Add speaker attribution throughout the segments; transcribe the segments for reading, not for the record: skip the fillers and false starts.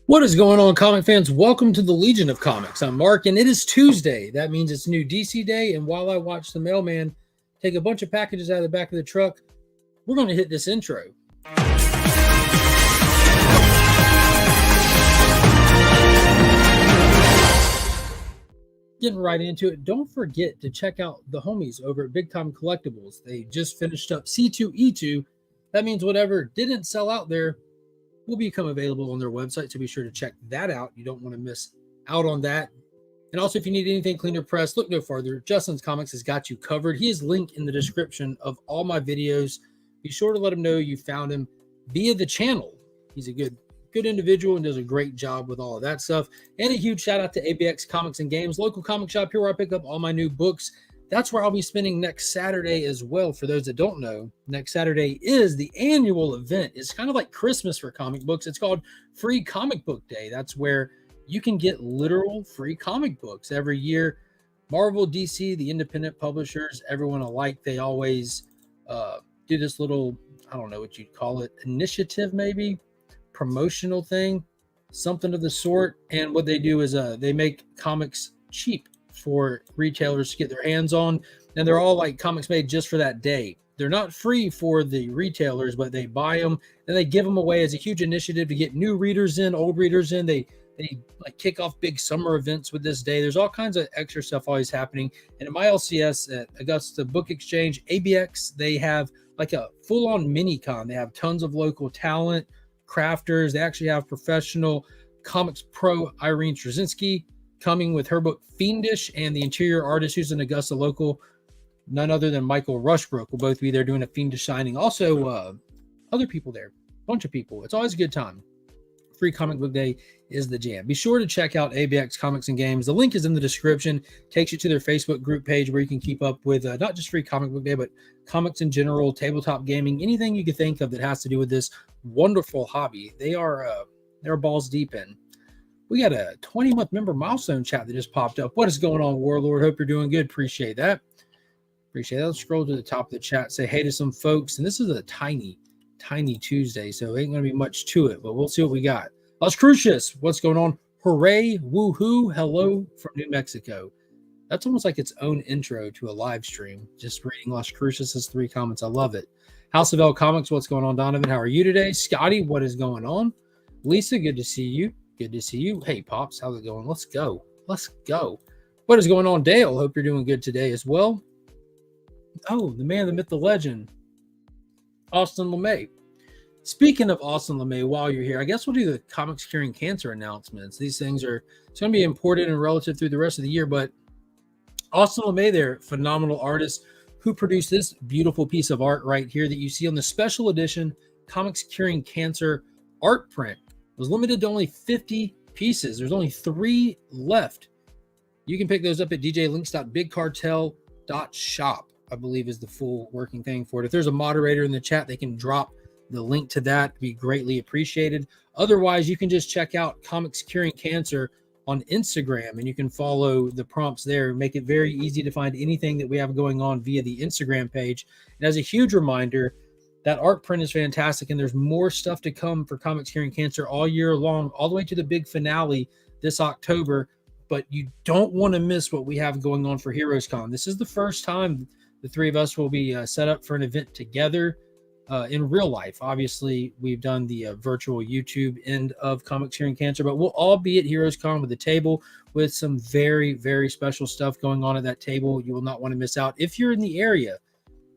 Speaker 1: What is going on, comic fans? Welcome to the Legion of Comics. I'm Mark, and it is Tuesday. That means it's new DC Day, and while I watch the mailman take a bunch of packages out of the back of the truck, we're going to hit this intro. Getting right into it, don't forget to check out the homies over at Big Time Collectibles. They just finished up C2E2. That means whatever didn't sell out there will become available on their website, so be sure to check that out. You don't want to miss out on that. And also, if you need anything cleaner pressed, look no farther. Justin's Comics has got you covered. He is linked in the description of all my videos. Be sure to let him know you found him via the channel. He's a good individual and does a great job with all of that stuff. And a huge shout out to ABX Comics and Games, local comic shop here where I pick up all my new books. That's where I'll be spending next Saturday as well. For those that don't know, next Saturday is the annual event. It's kind of like Christmas for comic books. It's called Free Comic Book Day. That's where you can get literal free comic books every year. Marvel, DC, the independent publishers, everyone alike, they always do this little, I don't know what you'd call it, initiative maybe, promotional thing, something of the sort. And what they do is they make comics cheap for retailers to get their hands on, and they're all like comics made just for that day. They're not free for the retailers, but they buy them and they give them away as a huge initiative to get new readers in, old readers in. They like kick off big summer events with this day. There's all kinds of extra stuff always happening. And at my LCS at Augusta Book Exchange, ABX, they have like a full-on mini con. They have tons of local talent, crafters. They actually have professional comics pro Irene Straczynski coming with her book Fiendish, and the interior artist who's an Augusta local, none other than Michael Rushbrook, will both be there doing a Fiendish signing. Also, other people there, a bunch of people. It's always a good time. Free Comic Book Day is the jam. Be sure to check out ABX Comics and Games. The link is in the description. Takes you to their Facebook group page where you can keep up with not just Free Comic Book Day, but comics in general, tabletop gaming, anything you can think of that has to do with this wonderful hobby. They're balls deep in. We got a 20-month member milestone chat that just popped up. What is going on, Warlord? Hope you're doing good. Appreciate that. Let's scroll to the top of the chat, say hey to some folks. And this is a tiny Tuesday, so ain't going to be much to it, but we'll see what we got. Las Cruces, what's going on? Hooray, woohoo, hello from New Mexico. That's almost like its own intro to a live stream. Just reading Las Cruces' 3 comments. I love it. House of L Comics, what's going on, Donovan? How are you today? Scotty, what is going on? Lisa, good to see you. Good to see you. Hey, Pops, how's it going? Let's go. What is going on, Dale? Hope you're doing good today as well. Oh, the man, the myth, the legend, Austin LeMay. Speaking of Austin LeMay, while you're here, I guess we'll do the Comics Curing Cancer announcements. These things it's going to be important and relative through the rest of the year, but Austin LeMay, their phenomenal artist who produced this beautiful piece of art right here that you see on the special edition Comics Curing Cancer art print. Was limited to only 50 pieces. There's only 3 left. You can pick those up at djlinks.bigcartel.shop, I believe is the full working thing for it. If there's a moderator in the chat, they can drop the link to that. It'd be greatly appreciated. Otherwise, you can just check out Comics Curing Cancer on Instagram, and you can follow the prompts there. Make it very easy to find anything that we have going on via the Instagram page. And as a huge reminder, that art print is fantastic, and there's more stuff to come for Comics Curing Cancer all year long, all the way to the big finale this October. But you don't want to miss what we have going on for Heroes Con. This is the first time the 3 of us will be set up for an event together in real life. Obviously, we've done the virtual YouTube end of Comics Curing Cancer, but we'll all be at Heroes Con with a table with some very, very special stuff going on at that table. You will not want to miss out. If you're in the area,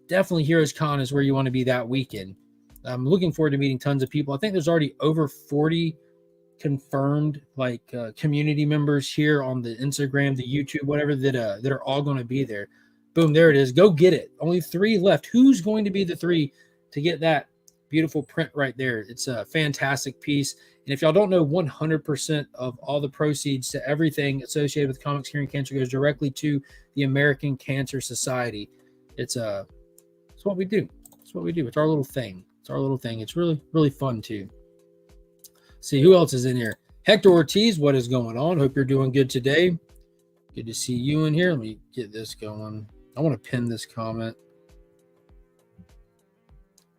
Speaker 1: definitely Heroes Con is where you want to be that weekend. I'm looking forward to meeting tons of people. I think there's already over 40 confirmed community members here on the Instagram, the YouTube, whatever, that are all going to be there. Boom, there it is. Go get it. Only 3 left. Who's going to be the 3 to get that beautiful print right there? It's a fantastic piece. And if y'all don't know, 100% of all the proceeds to everything associated with Comics Curing Cancer goes directly to the American Cancer Society. It's what we do. It's what we do. It's our little thing. It's really, really fun too. See who else is in here. Hector Ortiz, what is going on? Hope you're doing good today. Good to see you in here. Let me get this going. I want to pin this comment.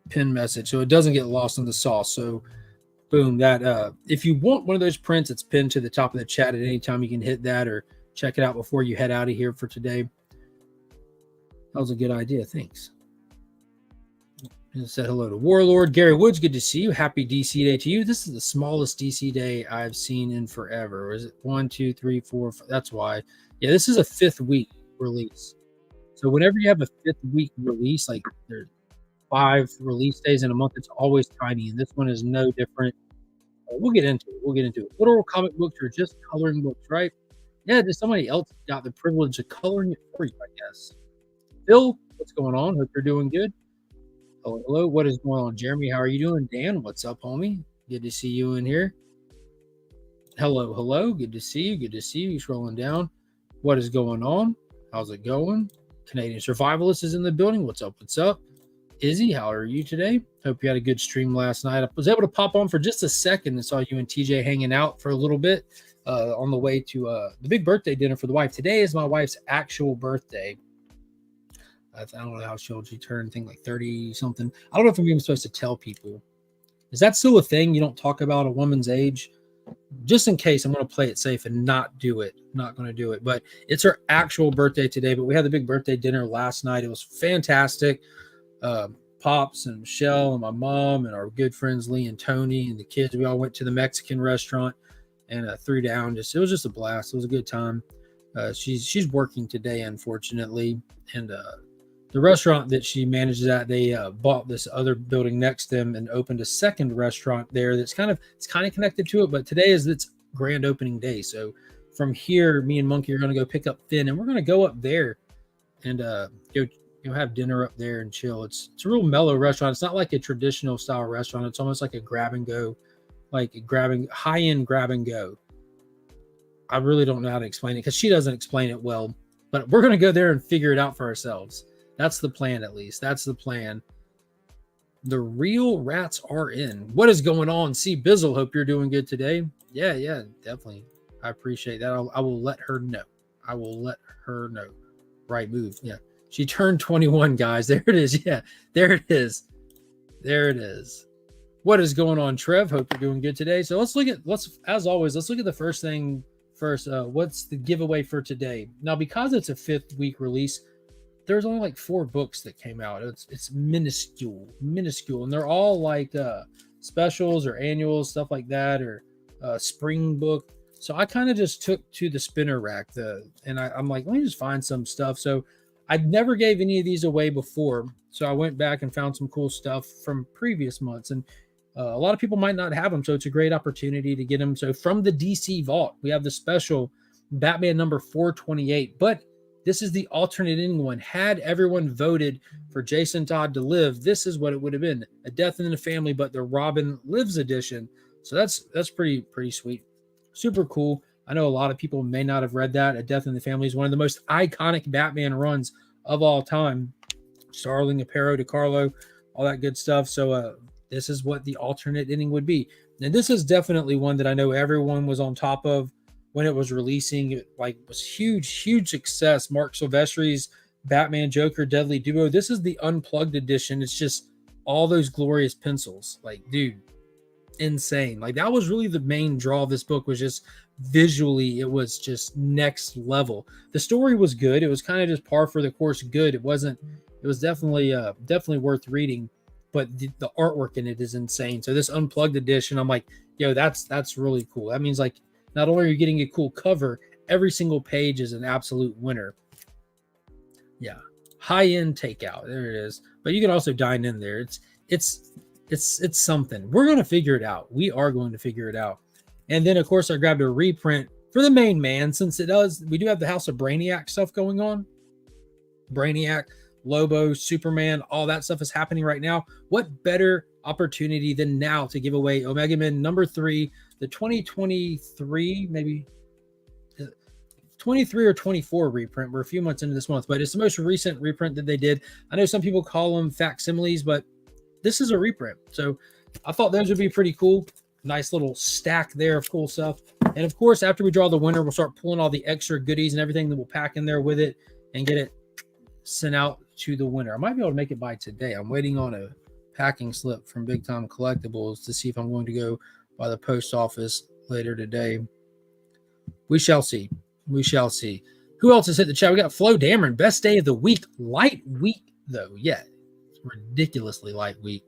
Speaker 1: Pin message so it doesn't get lost in the sauce. So Boom. That if you want one of those prints, it's pinned to the top of the chat at any time. You can hit that or check it out before you head out of here for today. That was a good idea. Thanks. And said hello to Warlord. Gary Woods, good to see you. Happy DC Day to you. This is the smallest DC Day I've seen in forever. Is it 1, 2, 3, 4? 5? That's why. Yeah, this is a 5th week release. So whenever you have a 5th week release, like there's 5 release days in a month, it's always tiny. And this one is no different. We'll get into it. Literal comic books are just coloring books, right? Yeah, just somebody else got the privilege of coloring it for you, I guess. Bill, what's going on? Hope you're doing good. Hello, what is going on? Jeremy, how are you doing? Dan, what's up, homie? Good to see you in here. Hello. Good to see you. Scrolling down. What is going on? How's it going? Canadian Survivalist is in the building. What's up? Izzy, how are you today? Hope you had a good stream last night. I was able to pop on for just a second and saw you and TJ hanging out for a little bit on the way to the big birthday dinner for the wife. Today is my wife's actual birthday. I don't know how old she turned, I think like 30 something. I don't know if I'm even supposed to tell people. Is that still a thing? You don't talk about a woman's age? Just in case, I'm going to play it safe and not do it. Not going to do it. But it's her actual birthday today. But we had the big birthday dinner last night. It was fantastic. Pops and Michelle and my mom and our good friends Lee and Tony and the kids. We all went to the Mexican restaurant and threw down. It was just a blast. It was a good time. She's working today, unfortunately. And the restaurant that she manages at, they bought this other building next to them and opened a second restaurant there that's kind of connected to it. But today is its grand opening day. So from here, me and Monkey are going to go pick up Finn, and we're going to go up there and go have dinner up there and chill. It's a real mellow restaurant. It's not like a traditional style restaurant. It's almost like a grab and go, high-end grab and go. I really don't know how to explain it because she doesn't explain it well. But we're going to go there and figure it out for ourselves. That's the plan, at least. That's the plan. The real rats are in. What is going on? See, Bizzle, hope you're doing good today. Yeah, definitely. I appreciate that. I will let her know. Right move. Yeah. She turned 21, guys. There it is. Yeah, there it is. What is going on, Trev? Hope you're doing good today. So let's look at the first thing first. What's the giveaway for today? Now, because it's a 5th week release, there's only like 4 books that came out. It's minuscule, and they're all like specials or annuals, stuff like that, or spring book. So I kind of just took to the spinner rack, I'm like, let me just find some stuff. So I never gave any of these away before, so I went back and found some cool stuff from previous months, and a lot of people might not have them, so it's a great opportunity to get them. So from the DC Vault, we have the special Batman number 428, but this is the alternate ending one. Had everyone voted for Jason Todd to live, this is what it would have been: A Death in the Family, but the Robin Lives edition. So that's pretty sweet, super cool. I know a lot of people may not have read that. A Death in the Family is one of the most iconic Batman runs of all time. Starling, Aparo, DeCarlo, all that good stuff. So this is what the alternate ending would be. And this is definitely one that I know everyone was on top of when it was releasing. It was huge success. Mark Silvestri's Batman Joker Deadly Duo. This is the unplugged edition. It's just all those glorious pencils. Dude, insane. That was really the main draw of this book, was just visually, it was just next level. The story was good. It was kind of just par for the course good. It was definitely worth reading, but the artwork in it is insane. So this unplugged edition, I'm like, yo, that's really cool. That means not only are you getting a cool cover, every single page is an absolute winner. Yeah. High-end takeout. There it is. But you can also dine in there. It's something. We're going to figure it out. We are going to figure it out. And then, of course, I grabbed a reprint for the main man, since we do have the House of Brainiac stuff going on. Brainiac, Lobo, Superman, all that stuff is happening right now. What better opportunity than now to give away Omega Men number 3, the 2023, maybe 23 or 24 reprint. We're a few months into this month, but it's the most recent reprint that they did. I know some people call them facsimiles, but this is a reprint. So I thought those would be pretty cool. Nice little stack there of cool stuff. And of course, after we draw the winner, we'll start pulling all the extra goodies and everything that we'll pack in there with it and get it sent out to the winner. I might be able to make it by today. I'm waiting on a packing slip from Big Time Collectibles to see if I'm going to go by the post office later today. We shall see. We shall see. Who else has hit the chat? We got Flo Dameron, best day of the week. Light week, though. Yeah, ridiculously light week.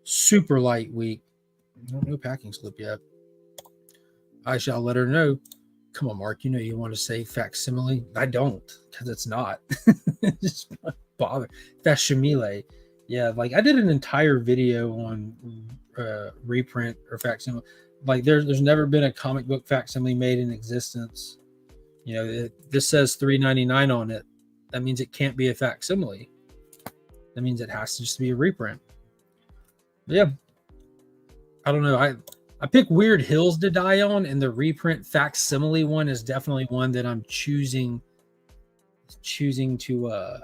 Speaker 1: Super light week. No packing slip yet. I shall let her know. Come on, Mark. You know you want to say facsimile. I don't, because it's not. Just bother. Facsimile. Yeah, like I did an entire video on reprint or facsimile. Like there's never been a comic book facsimile made in existence. You know, this says $3.99 on it. That means it can't be a facsimile. That means it has to just be a reprint. But yeah, I don't know. I pick weird hills to die on, and the reprint facsimile one is definitely one that I'm choosing to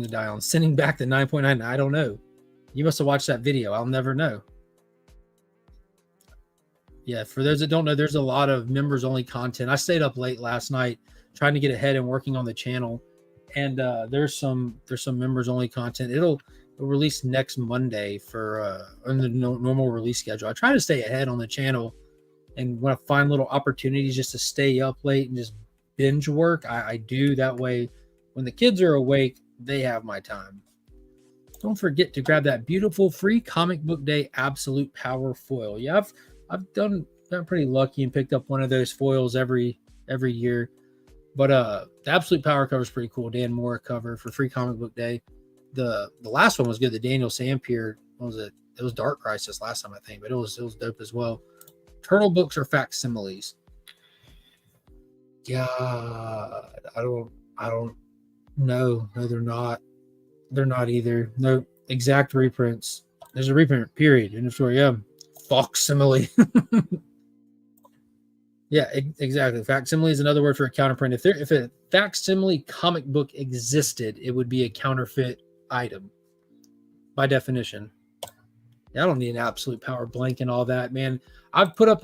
Speaker 1: die on. Sending back the 9.9. I don't know. You must have watched that video. I'll never know. Yeah, for those that don't know, there's a lot of members only content. I stayed up late last night trying to get ahead and working on the channel, and there's some members only content. It'll release next Monday for on the normal release schedule. I try to stay ahead on the channel, and when I find little opportunities just to stay up late and just binge work, I do. That way, when the kids are awake, they have my time. Don't forget to grab that beautiful free Comic Book Day Absolute Power foil. Yeah, I've gotten pretty lucky and picked up one of those foils every year. But the Absolute Power cover is pretty cool. Dan Moore cover for free Comic Book Day. The last one was good. The Daniel Sampier, what was it? It was Dark Crisis last time, I think, but it was dope as well. Turtle books are facsimiles. God, I don't know. No, they're not. They're not either. No exact reprints. There's a reprint, period. End of story. Yeah. Facsimile. Yeah, exactly. Facsimile is another word for a counterprint. If a facsimile comic book existed, it would be a counterfeit item by definition. Yeah, I don't need an Absolute Power blank and all that, man. I've put up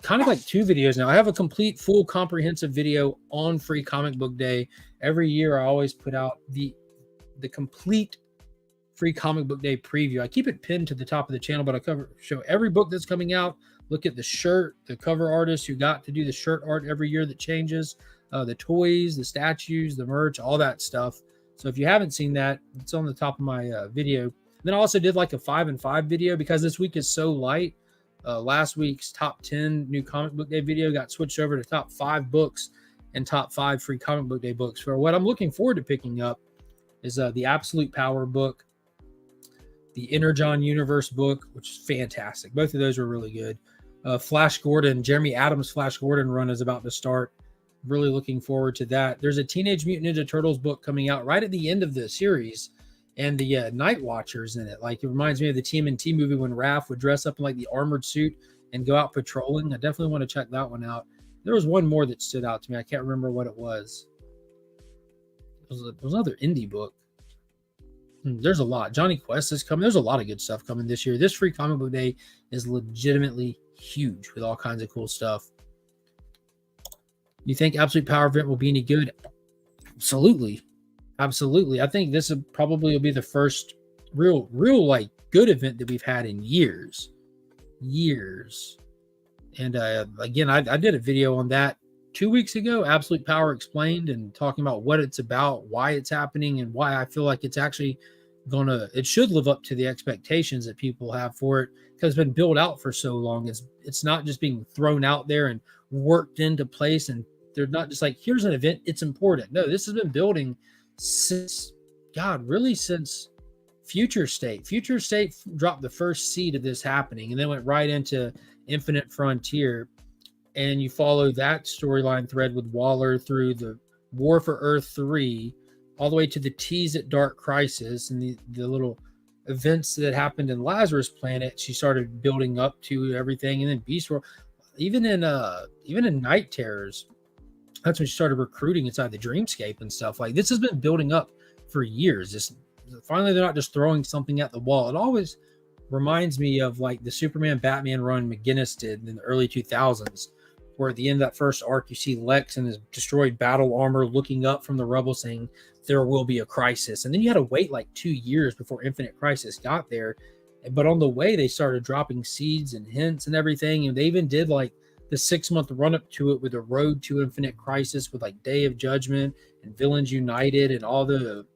Speaker 1: kind of like 2 videos now. I have a complete, full, comprehensive video on free Comic Book Day. Every year, I always put out the complete free Comic Book Day preview. I keep it pinned to the top of the channel, but I show every book that's coming out. Look at the shirt, the cover artist who got to do the shirt art every year that changes, the toys, the statues, the merch, all that stuff. So if you haven't seen that, it's on the top of my video. Then I also did like a 5 and 5 video because this week is so light. Last week's top 10 new Comic Book Day video got switched over to top 5 books and top 5 free Comic Book Day books. For what I'm looking forward to picking up is the Absolute Power book, the Energon Universe book, which is fantastic. Both of those were really good. Flash Gordon, Jeremy Adams' Flash Gordon run is about to start. Really looking forward to that. There's a Teenage Mutant Ninja Turtles book coming out right at the end of the series, and the Night Watchers in it. Like, it reminds me of the TMNT movie when Raph would dress up in like the armored suit and go out patrolling. I definitely want to check that one out. There was one more that stood out to me. I can't remember what it was. It was another indie book. There's a lot. Johnny Quest is coming. There's a lot of good stuff coming this year. This free Comic Book Day is legitimately huge with all kinds of cool stuff. You think Absolute Power event will be any good? Absolutely. Absolutely. I think this will be the first real like good event that we've had in years. And again, I did a video on that 2 weeks ago, Absolute Power Explained, and talking about what it's about, why it's happening, and why I feel like it's actually it should live up to the expectations that people have for it, because it's been built out for so long. It's not just being thrown out there and worked into place, and they're not just like, here's an event, it's important. No, this has been building since Future State. Future State dropped the first seed of this happening, and then went right into Infinite Frontier. And you follow that storyline thread with Waller through the War for Earth 3, all the way to the tease at Dark Crisis and the little events that happened in Lazarus Planet. She started building up to everything, and then Beast World, even in Night Terrors, that's when she started recruiting inside the Dreamscape and stuff. Like, this has been building up for years. Finally, they're not just throwing something at the wall. It always reminds me of like the Superman Batman run McGinnis did in the early 2000s. Where at the end of that first arc, you see Lex in his destroyed battle armor looking up from the rubble saying, there will be a crisis. And then you had to wait like 2 years before Infinite Crisis got there. But on the way, they started dropping seeds and hints and everything. And they even did like the 6-month run up to it with a Road to Infinite Crisis with like Day of Judgment and Villains United and all the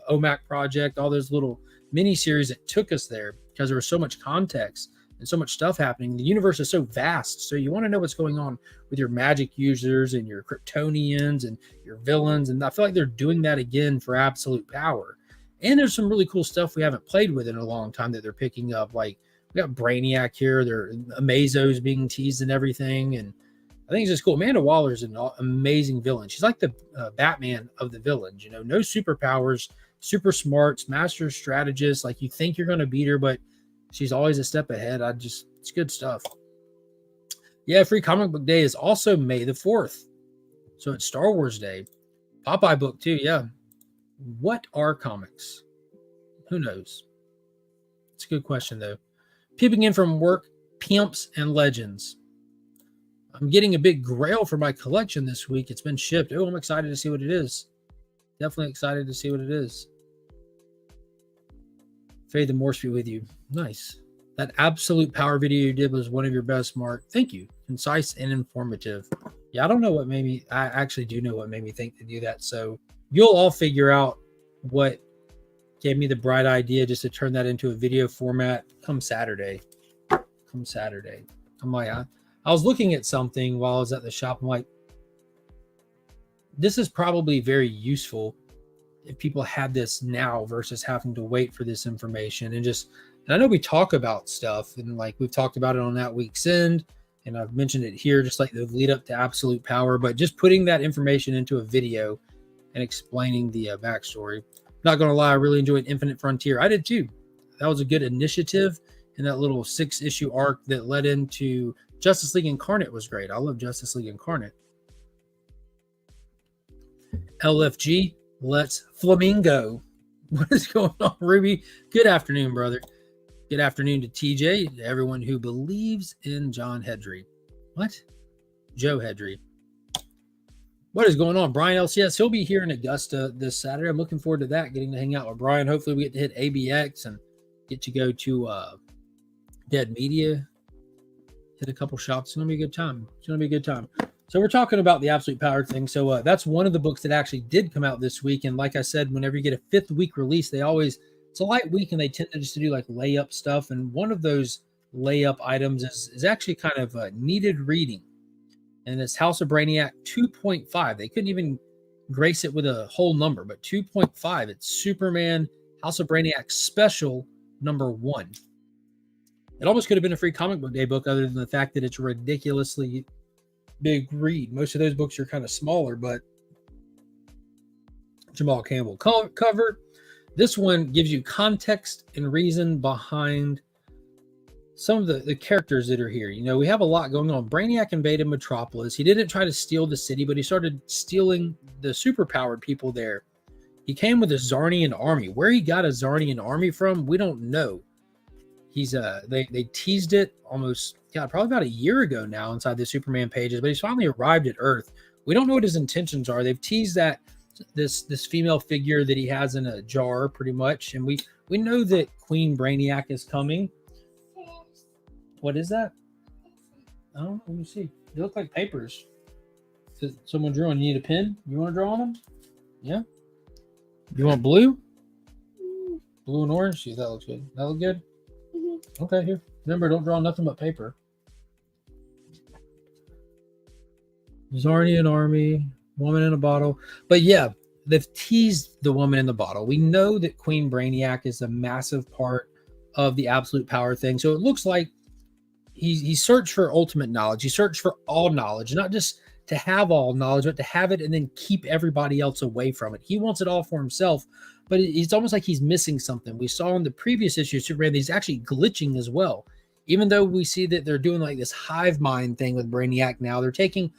Speaker 1: OMAC project, all those little mini series that took us there because there was so much context and so much stuff happening. The universe is so vast. So you want to know what's going on with your magic users and your Kryptonians and your villains. And I feel like they're doing that again for Absolute Power. And there's some really cool stuff we haven't played with in a long time that they're picking up. Like we got Brainiac here, there Amazo's being teased and everything. And I think it's just cool. Amanda Waller's an amazing villain. She's like the Batman of the villains, you know, no superpowers, super smart, master strategist. Like you think you're going to beat her, but she's always a step ahead. It's good stuff. Yeah, Free Comic Book Day is also May the 4th. So it's Star Wars Day. Popeye book too, yeah. What are comics? Who knows? It's a good question, though. Peeping in from work, Pimps and Legends. I'm getting a big grail for my collection this week. It's been shipped. Oh, I'm excited to see what it is. Definitely excited to see what it is. Faith and Morse be with you. Nice. That Absolute Power video you did was one of your best, Mark. Thank you. Concise and informative. Yeah, I don't know what made me... I actually do know what made me think to do that, so... You'll all figure out what gave me the bright idea just to turn that into a video format come Saturday. I'm like, I was looking at something while I was at the shop. I'm like, this is probably very useful if people had this now versus having to wait for this information. And I know we talk about stuff and like we've talked about it on That Week's End. And I've mentioned it here, just like the lead up to Absolute Power, but just putting that information into a video and explaining the backstory. Not going to lie, I really enjoyed Infinite Frontier. I did too. That was a good initiative, and that little 6-issue arc that led into Justice League Incarnate was great. I love Justice League Incarnate. LFG, let's Flamingo. What is going on, Ruby? Good afternoon, brother. Good afternoon to TJ, to everyone who believes in John Hedry. What? Joe Hedry. What is going on? Brian LCS, he'll be here in Augusta this Saturday. I'm looking forward to that, getting to hang out with Brian. Hopefully we get to hit ABX and get to go to Dead Media, hit a couple shops. It's going to be a good time. So we're talking about the Absolute Power thing. So that's one of the books that actually did come out this week. And like I said, whenever you get a 5th week release, it's a light week and they tend to just do like layup stuff. And one of those layup items is actually kind of needed reading. And it's House of Brainiac 2.5. They couldn't even grace it with a whole number, but 2.5. It's Superman House of Brainiac Special number 1. It almost could have been a Free Comic Book Day book other than the fact that it's a ridiculously big read. Most of those books are kind of smaller, but Jamal Campbell cover. This one gives you context and reason behind some of the characters that are here. You know, we have a lot going on. Brainiac invaded Metropolis. He didn't try to steal the city, but he started stealing the superpowered people there. He came with a Zarnian army. Where he got a Zarnian army from, we don't know. They teased it almost, probably about a year ago now inside the Superman pages, but he's finally arrived at Earth. We don't know what his intentions are. They've teased that this female figure that he has in a jar pretty much, and we know that Queen Brainiac is coming. What is that? I don't know. Let me see. They look like papers. Someone drew on. You need a pen? You want to draw on them? Yeah. You want blue? Blue and orange? See if that looks good. That look good? Mm-hmm. Okay, here. Remember, don't draw nothing but paper. Zarnian army, woman in a bottle. But yeah, they've teased the woman in the bottle. We know that Queen Brainiac is a massive part of the Absolute Power thing. So it looks like he searched for ultimate knowledge. He searched for all knowledge, not just to have all knowledge, but to have it and then keep everybody else away from it. He wants it all for himself, but it's almost like he's missing something. We saw in the previous issue of Superman that he's actually glitching as well. Even though we see that they're doing like this hive mind thing with Brainiac now, they're taking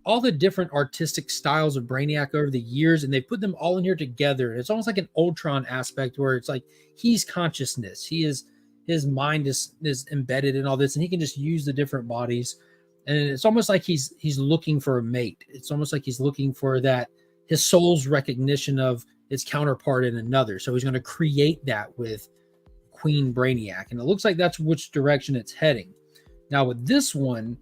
Speaker 1: all the different artistic styles of Brainiac over the years and they put them all in here together. It's almost like an Ultron aspect where it's like he's consciousness. His mind is embedded in all this, and he can just use the different bodies. And it's almost like he's looking for a mate. It's almost like he's looking for that, his soul's recognition of its counterpart in another. So he's going to create that with Queen Brainiac, and it looks like that's which direction it's heading. Now with this one,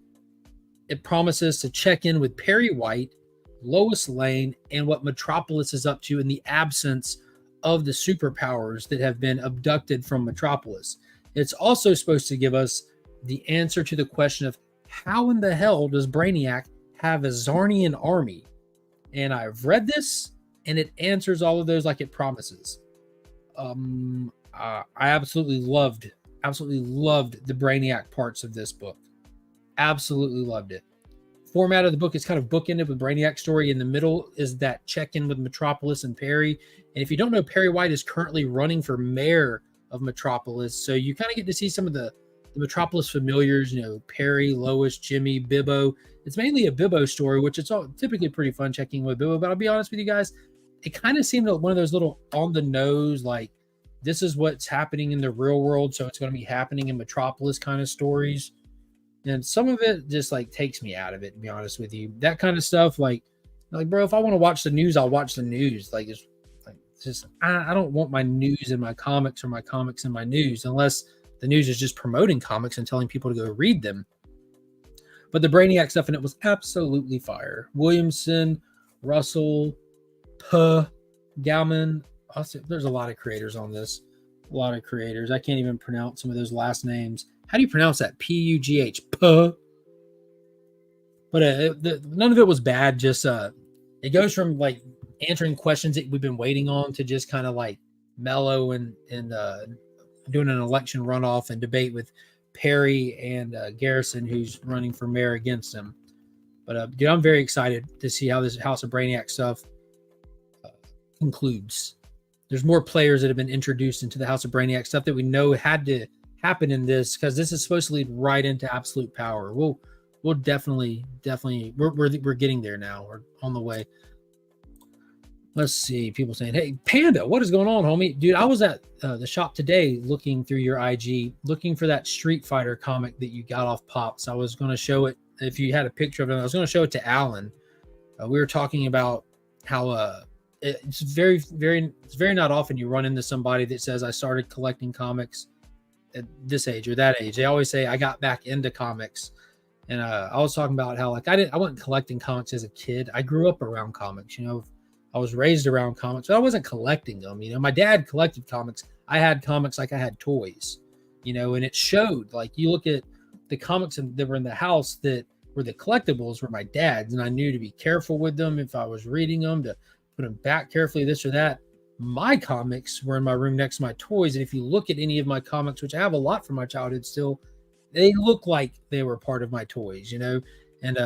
Speaker 1: it promises to check in with Perry White, Lois Lane, and what Metropolis is up to in the absence of the superpowers that have been abducted from Metropolis. It's also supposed to give us the answer to the question of how in the hell does Brainiac have a Zarnian army? And I've read this, and it answers all of those like it promises. I absolutely loved the Brainiac parts of this book. Absolutely loved it. Format of the book is kind of bookended with Brainiac story. In the middle is that check-in with Metropolis and Perry. And if you don't know, Perry White is currently running for mayor of Metropolis. So you kind of get to see some of the Metropolis familiars, Perry, Lois, Jimmy, Bibbo. It's mainly a Bibbo story, which it's all typically pretty fun checking with Bibbo. But I'll be honest with you guys, it kind of seemed like one of those little on the nose, like this is what's happening in the real world, so it's going to be happening in Metropolis kind of stories. And some of it just like takes me out of it, to be honest with you. That kind of stuff, like bro, if I want to watch the news, I'll watch the news. It's just I don't want my news in my comics or my comics in my news, unless the news is just promoting comics and telling people to go read them. But the Brainiac stuff in it was absolutely fire. Williamson, Russell, Gauman. There's a lot of creators on this. A lot of creators. I can't even pronounce some of those last names. How do you pronounce that? Pugh. Puh. But none of it was bad. Just it goes from like answering questions that we've been waiting on to just kind of like mellow and doing an election runoff and debate with Perry and Garrison, who's running for mayor against him. But dude, I'm very excited to see how this House of Brainiac stuff concludes. There's more players that have been introduced into the House of Brainiac stuff that we know had to happen in this, because this is supposed to lead right into absolute power. We'll definitely we're getting there now. We're on the way. Let's see. People saying, "Hey, Panda, what is going on, homie?" Dude, I was at the shop today looking through your IG, looking for that Street Fighter comic that you got off Pops. I was going to show it. If you had a picture of it, I was going to show it to Alan. We were talking about how it's very not often you run into somebody that says, "I started collecting comics at this age or that age." They always say, "I got back into comics." And I was talking about how like I wasn't collecting comics as a kid. I grew up around comics, I was raised around comics, but I wasn't collecting them. My dad collected comics. I had comics like I had toys, and it showed. Like you look at the comics that were in the house that were the collectibles were my dad's, and I knew to be careful with them if I was reading them, to put them back carefully, this or that. My comics were in my room next to my toys, and if you look at any of my comics, which I have a lot from my childhood still, they look like they were part of my toys, And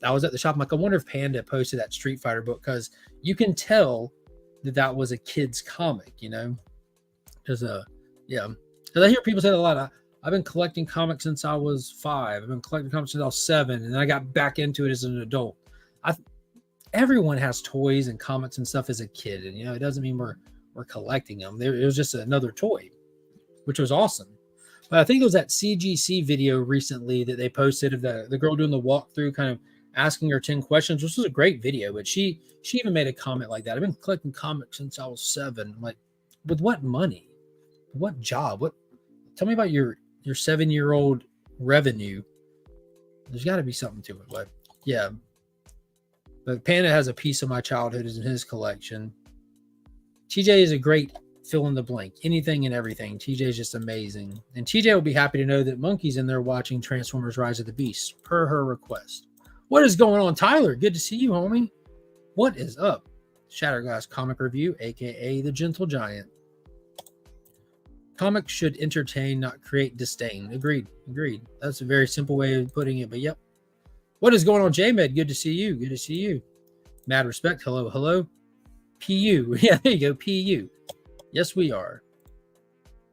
Speaker 1: I was at the shop. I'm like, I wonder if Panda posted that Street Fighter book, because you can tell that was a kid's comic, Because yeah, because I hear people say that a lot. I've been collecting comics since I was 5. I've been collecting comics since I was 7, and then I got back into it as an adult. Everyone has toys and comics and stuff as a kid, and it doesn't mean we're collecting them. It was just another toy, which was awesome. But I think it was that CGC video recently that they posted of the girl doing the walkthrough, kind of asking her 10 questions, which was a great video. But she even made a comment like that. I've been collecting comics since I was 7. I'm like, with what money? What job? Tell me about your 7-year-old revenue. There's got to be something to it. But yeah. But Panda has a piece of my childhood is in his collection. TJ is a great fill in the blank. Anything and everything. TJ is just amazing. And TJ will be happy to know that Monkey's in there watching Transformers Rise of the Beast, per her request. What is going on, Tyler? Good to see you, homie. What is up? Shatterglass Comic Review, a.k.a. The Gentle Giant. Comics should entertain, not create disdain. Agreed. That's a very simple way of putting it, but yep. What is going on, J-Med? Good to see you. Mad respect. Hello. PU. Yeah, there you go. PU. Yes, we are.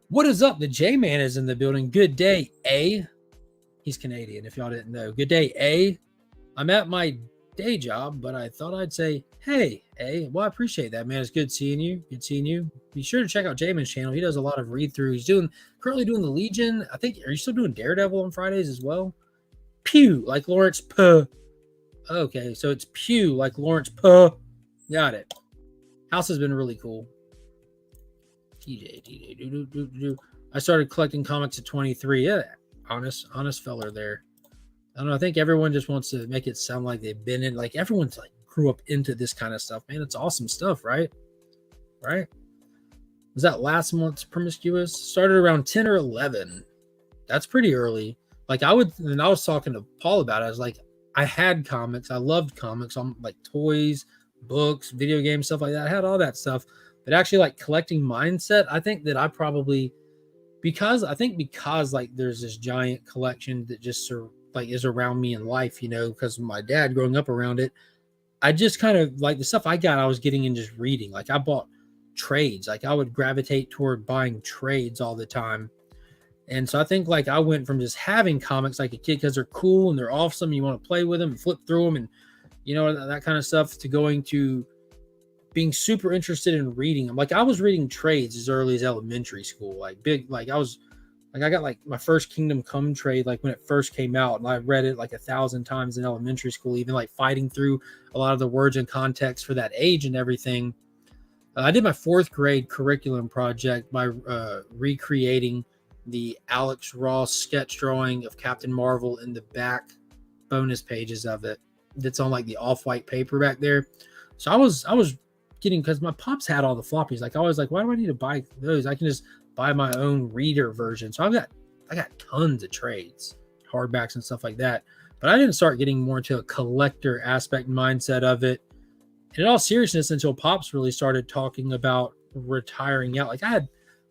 Speaker 1: What is up? The J-Man is in the building. Good day, A. He's Canadian, if y'all didn't know. Good day, A. I'm at my day job, but I thought I'd say, hey, A. Well, I appreciate that, man. It's good seeing you. Be sure to check out J-Man's channel. He does a lot of read-through. He's currently doing the Legion. I think, are you still doing Daredevil on Fridays as well? Pew, like Lawrence Puh. Okay, so it's Pew, like Lawrence Puh. Got it. House has been really cool. TJ. I started collecting comics at 23. Yeah, honest feller there. I don't know. I think everyone just wants to make it sound like they've been in, like everyone's like grew up into this kind of stuff. Man, it's awesome stuff, right? Right? Was that last month's promiscuous? Started around 10 or 11. That's pretty early. Like I was talking to Paul about it. I was like, I had comics. I loved comics. I'm like toys, books, video games, stuff like that. I had all that stuff. But actually like collecting mindset, I think that I probably because like there's this giant collection that just like is around me in life, because of my dad growing up around it. I just kind of like the stuff I was getting in just reading. Like I bought trades. Like I would gravitate toward buying trades all the time. And so I think like I went from just having comics like a kid because they're cool and they're awesome. You want to play with them and flip through them and that kind of stuff, to going to being super interested in reading them. Like I was reading trades as early as elementary school. Like I got like my first Kingdom Come trade like when it first came out, and I read it like 1,000 times in elementary school, even like fighting through a lot of the words and context for that age and everything. I did my 4th grade curriculum project by recreating the Alex Ross sketch drawing of Captain Marvel in the back bonus pages of it. That's on like the off-white paper back there. So I was getting, because my pops had all the floppies. Like I was like, why do I need to buy those? I can just buy my own reader version. So I got tons of trades, hardbacks and stuff like that. But I didn't start getting more into a collector aspect mindset of it. And in all seriousness, until Pops really started talking about retiring out. Like I had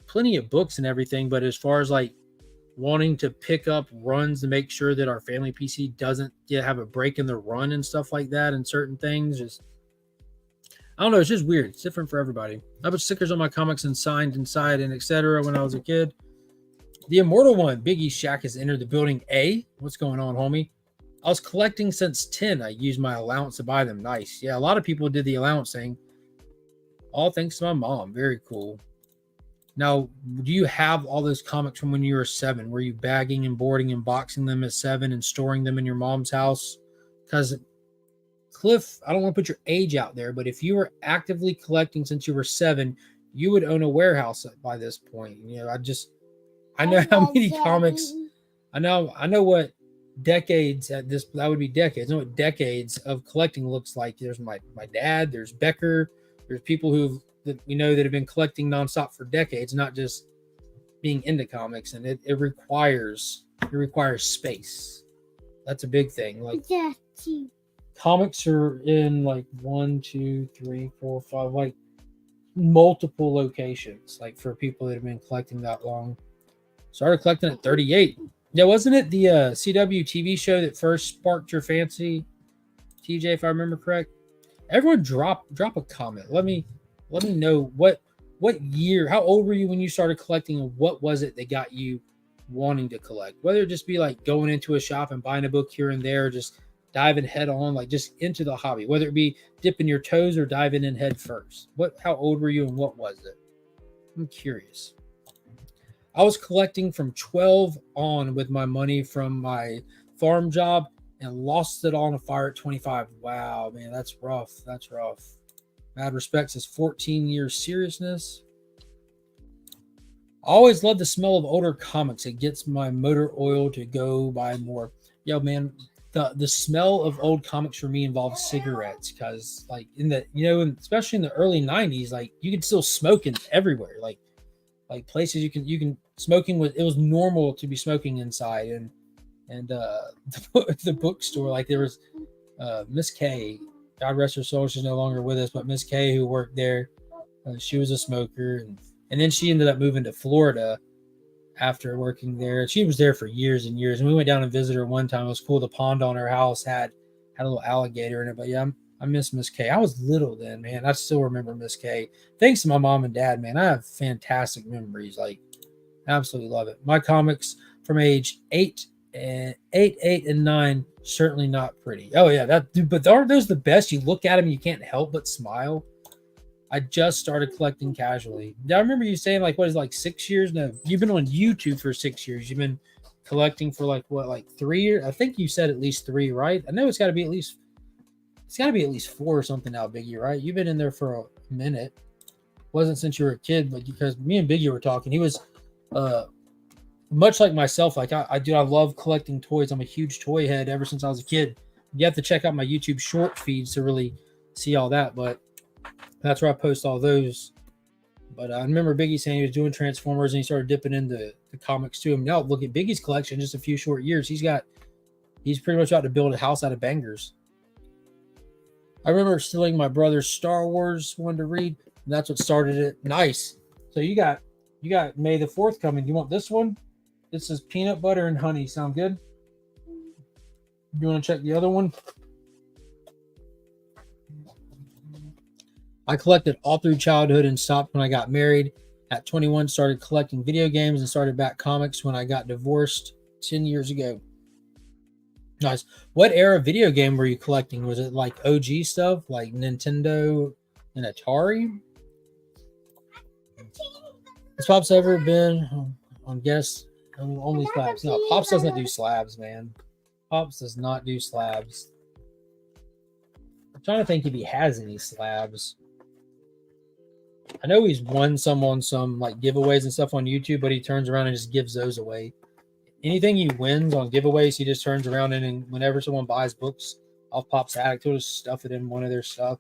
Speaker 1: plenty of books and everything, but as far as like wanting to pick up runs to make sure that our family PC doesn't have a break in the run and stuff like that, and certain things, just I don't know, it's just weird. It's different for everybody. I put stickers on my comics and signed inside and etc. when I was a kid. The Immortal One, Biggie Shack has entered the building. What's going on, homie? I was collecting since 10. I used my allowance to buy them. Nice. Yeah, a lot of people did the allowance thing. All thanks to my mom. Very cool. Now, do you have all those comics from when you were 7? Were you bagging and boarding and boxing them at 7 and storing them in your mom's house? Because Cliff, I don't want to put your age out there, but if you were actively collecting since you were 7, you would own a warehouse by this point. I know how many comics. I know what decades at this. That would be decades. I know what decades of collecting looks like. There's my dad. There's Becker. There's people that have been collecting nonstop for decades, not just being into comics. And it requires space. That's a big thing. Like comics are in like 1, 2, 3, 4, 5, like multiple locations. Like for people that have been collecting that long. Started collecting at 38. Yeah, wasn't it the CW TV show that first sparked your fancy, TJ, if I remember correct? Everyone drop a comment. Let me know what year, how old were you when you started collecting, and what was it that got you wanting to collect? Whether it just be like going into a shop and buying a book here and there, or just diving head on, like just into the hobby, whether it be dipping your toes or diving in head first. How old were you and what was it? I'm curious. I was collecting from 12 on with my money from my farm job and lost it all in a fire at 25. Wow, man, that's rough. That's rough. Mad Respects is 14 years seriousness. I always love the smell of older comics. It gets my motor oil to go buy more. Yo, man, the smell of old comics for me involves cigarettes, because like especially in the early 90s, like you could still smoke in everywhere. Like places you can smoking it was normal to be smoking inside, and the bookstore, like there was Miss K, God rest her soul, she's no longer with us, but Miss K, who worked there, she was a smoker, and then she ended up moving to Florida after working there. She was there for years and years, and we went down and visited her one time. It was cool. The pond on her house had a little alligator in it. But yeah, I miss Miss K. I was little then, man. I still remember Miss K. Thanks to my mom and dad, man. I have fantastic memories. Like, absolutely love it. My comics from age 8, 8, and 9, certainly not pretty. Oh yeah, but aren't those the best? You look at them, you can't help but smile. I just started collecting casually. I remember you saying like, what is it, like 6 years? No, you've been on YouTube for 6 years. You've been collecting for like 3 years? I think you said at least 3, right? I know it's got to be at least 4 or something now, Biggie, right? You've been in there for a minute. Wasn't since you were a kid, but because me and Biggie were talking, he was Much like myself, like I love collecting toys. I'm a huge toy head ever since I was a kid. You have to check out my YouTube short feeds to really see all that, but that's where I post all those. But I remember Biggie saying he was doing Transformers and he started dipping into the comics too. And now look at Biggie's collection, just a few short years. He's pretty much out to build a house out of bangers. I remember stealing my brother's Star Wars one to read, and that's what started it. Nice. So you got May the 4th coming. You want this one? This is peanut butter and honey. Sound good? You want to check the other one? I collected all through childhood and stopped when I got married. At 21, started collecting video games and started back comics when I got divorced 10 years ago. Nice. What era video game were you collecting? Was it like OG stuff, like Nintendo and Atari? Has Pops ever been on guest only slabs? No, Pops doesn't do slabs, man. Pops does not do slabs. I'm trying to think if he has any slabs. I know he's won some on some like giveaways and stuff on YouTube, but he turns around and just gives those away. Anything he wins on giveaways, he just turns around and whenever someone buys books off Pop's Attic, he'll just stuff it in one of their stuff.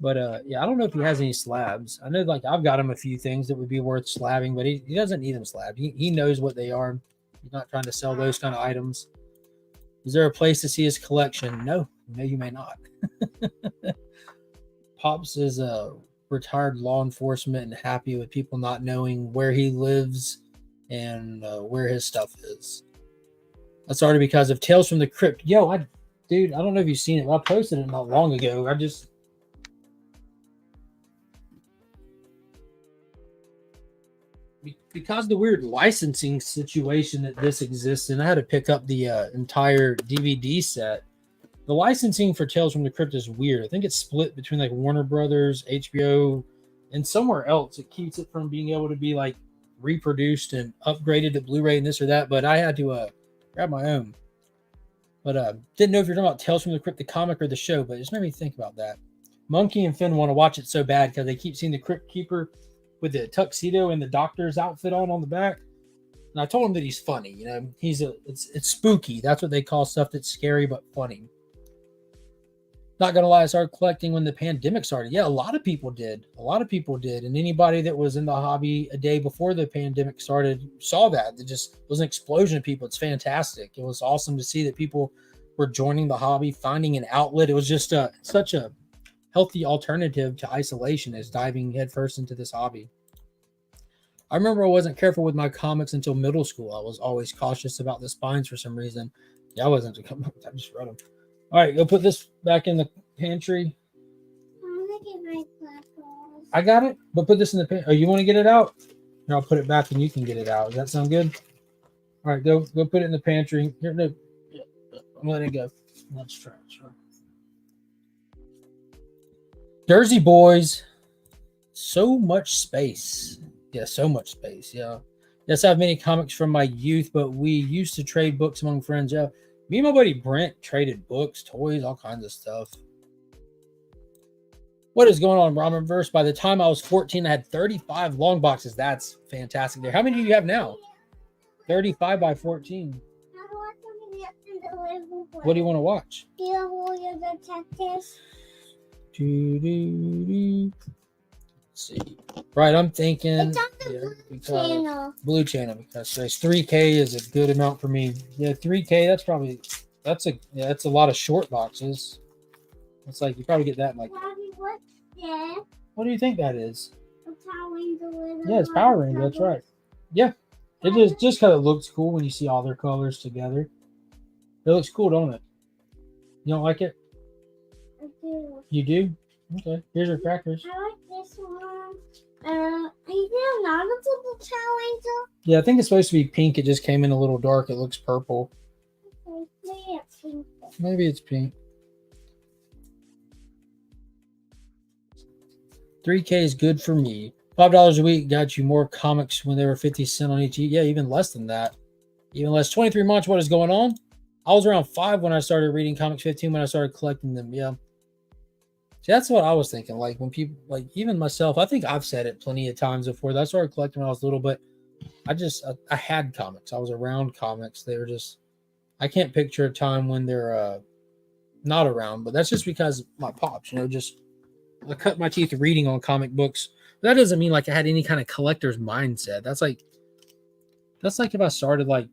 Speaker 1: But yeah, I don't know if he has any slabs. I know like I've got him a few things that would be worth slabbing, but he doesn't need them slabbed. He knows what they are. He's not trying to sell those kind of items. Is there a place to see his collection? No, you may not. Pops is a retired law enforcement and happy with people not knowing where he lives and where his stuff is. That started because of Tales from the Crypt. Dude, I don't know if you've seen it. I posted it not long ago. Because of the weird licensing situation that this exists, and I had to pick up the entire DVD set. The licensing for Tales from the Crypt is weird. I think it's split between like Warner Brothers, HBO, and somewhere else. It keeps it from being able to be like reproduced and upgraded to Blu-ray and this or that. But I had to grab my own. But didn't know if you're talking about Tales from the Crypt, the comic or the show, but it just made me think about that. Monkey and Finn want to watch it so bad because they keep seeing the Crypt Keeper with the tuxedo and the doctor's outfit on the back. And I told him that he's funny. You know, it's spooky. That's what they call stuff that's scary but funny. Not gonna lie, I started collecting when the pandemic started. Yeah, a lot of people did. And anybody that was in the hobby a day before the pandemic started saw that. It just was an explosion of people. It's fantastic. It was awesome to see that people were joining the hobby, finding an outlet. It was just such a healthy alternative to isolation as diving headfirst into this hobby. I remember I wasn't careful with my comics until middle school. I was always cautious about the spines for some reason. Yeah, I just read them. All right, go put this back in the pantry.
Speaker 2: I want to get my glasses.
Speaker 1: I got it, but put this in the pantry. Oh, you want to get it out? Here, I'll put it back and you can get it out. Does that sound good? All right, go put it in the pantry. Here, no, I'm letting it go. Let's try. Jersey Boys. So much space. Yeah, so much space. Yeah. Yes, I have many comics from my youth, but we used to trade books among friends. Yeah. Me and my buddy Brent traded books, toys, all kinds of stuff. What is going on, Brahmanverse? By the time I was 14, I had 35 long boxes. That's fantastic there. How many do you have now? 35 by 14. What do you want to watch?
Speaker 2: Detectives.
Speaker 1: Let's see. Right, I'm thinking
Speaker 2: It's on the
Speaker 1: Blue Channel because 3K is a good amount for me. Yeah, 3K. That's a lot of short boxes. It's like you probably get that in like.
Speaker 2: Daddy, what's that?
Speaker 1: What do you think that is?
Speaker 2: A Power Ranger.
Speaker 1: Yeah, it's Power Ranger. That's right. Yeah, it just kind of looks cool when you see all their colors together. It looks cool, don't it? You don't like it?
Speaker 2: I do.
Speaker 1: You do? Okay. Here's your crackers.
Speaker 2: I like this one. Are you not a football Power Ranger?
Speaker 1: Yeah, I think it's supposed to be pink. It just came in a little dark. It looks purple.
Speaker 2: Okay, maybe it's pink.
Speaker 1: Maybe it's pink. 3K is good for me. $5 a week got you more comics when they were 50 cents on each. Yeah, even less than that. Even less. 23 months. What is going on? I was around 5 when I started reading comics, 15 when I started collecting them. Yeah. See, that's what I was thinking. Like when people, like even myself, I think I've said it plenty of times before. That I started collecting when I was little, but I had comics. I was around comics. They were just, I can't picture a time when they're not around, but that's just because my pops, just I cut my teeth reading on comic books. That doesn't mean like I had any kind of collector's mindset. That's like if I started like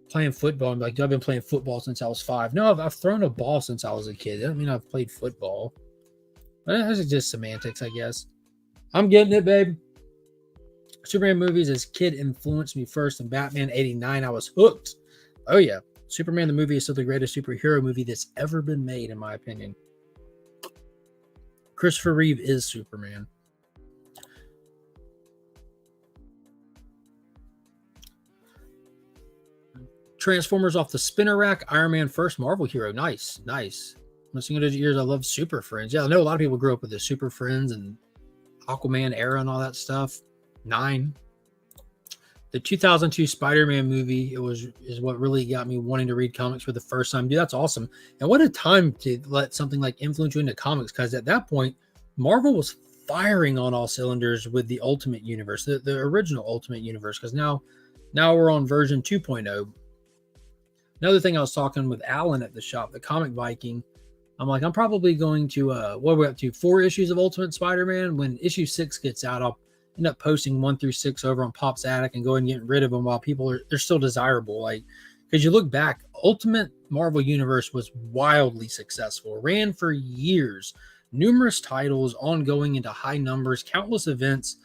Speaker 1: playing football and like I've been playing football since I was 5. No, I've thrown a ball since I was a kid. That doesn't mean I've played football. But that's just semantics, I guess. I'm getting it, babe. Superman movies as kid influenced me first. In Batman '89, I was hooked. Oh yeah, Superman the movie is still the greatest superhero movie that's ever been made, in my opinion. Christopher Reeve is Superman. Transformers off the spinner rack. Iron Man first Marvel hero. Nice. My single digit years, I love Super Friends. Yeah, I know a lot of people grew up with the Super Friends and Aquaman era and all that stuff. 9. The 2002 Spider-Man movie is what really got me wanting to read comics for the first time. Dude, that's awesome. And what a time to let something like influence you into comics, because at that point, Marvel was firing on all cylinders with the Ultimate Universe, the original Ultimate Universe, because now we're on version 2.0. Another thing, I was talking with Alan at the shop, the Comic Viking. I'm like, I'm probably going to, what are we up to? 4 issues of Ultimate Spider-Man. When issue 6 gets out, I'll end up posting 1 through 6 over on Pop's Attic and going and getting rid of them while they're still desirable. Like, because you look back, Ultimate Marvel Universe was wildly successful, ran for years, numerous titles, ongoing into high numbers, countless events,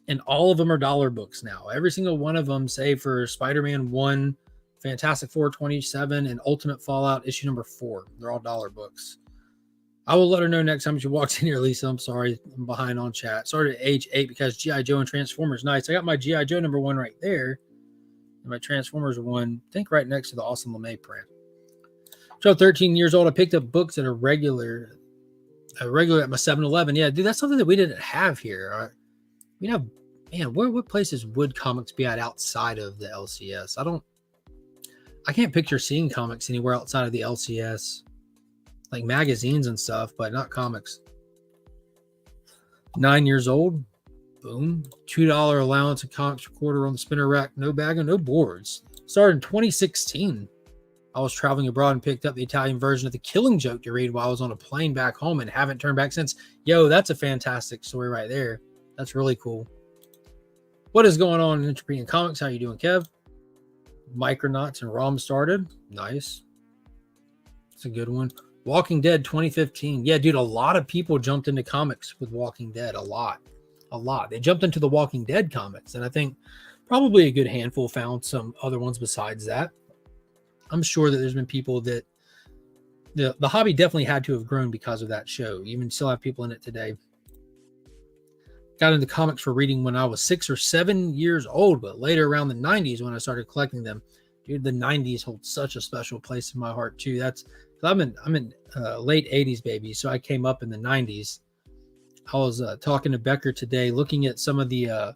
Speaker 1: and all of them are dollar books now. Every single one of them, save for Spider-Man 1, Fantastic Four 27, and Ultimate Fallout issue number 4. They're all dollar books. I will let her know next time she walks in here, Lisa. I'm sorry, I'm behind on chat. Started at age 8 because G.I. Joe and Transformers. Nice. I got my G.I. Joe number 1 right there. And my Transformers 1, I think right next to the Awesome LeMay print. So 13 years old, I picked up books at a regular at my 7-Eleven. Yeah, dude, that's something that we didn't have here. We have, man, what places would comics be at outside of the LCS? I can't picture seeing comics anywhere outside of the LCS, like magazines and stuff, but not comics. 9 years old, boom, $2 allowance of comics recorder on the spinner rack, no bag and no boards. Started in 2016. I was traveling abroad and picked up the Italian version of The Killing Joke to read while I was on a plane back home and haven't turned back since. Yo, that's a fantastic story right there. That's really cool. What is going on in Entropy and Comics? How you doing, Kev? Micronauts and ROM started. Nice. It's a good one. Walking Dead 2015. Yeah, dude, a lot of people jumped into comics with Walking Dead. A lot. They jumped into the Walking Dead comics, and I think probably a good handful found some other ones besides that. I'm sure that there's been people that the hobby definitely had to have grown because of that show. You even still have people in it today. Got into comics for reading when I was 6 or 7 years old, but later around the 90s when I started collecting them. Dude, the 90s hold such a special place in my heart too. I'm in late 80s baby, so I came up in the 90s. I was talking to Becker today, looking at some of the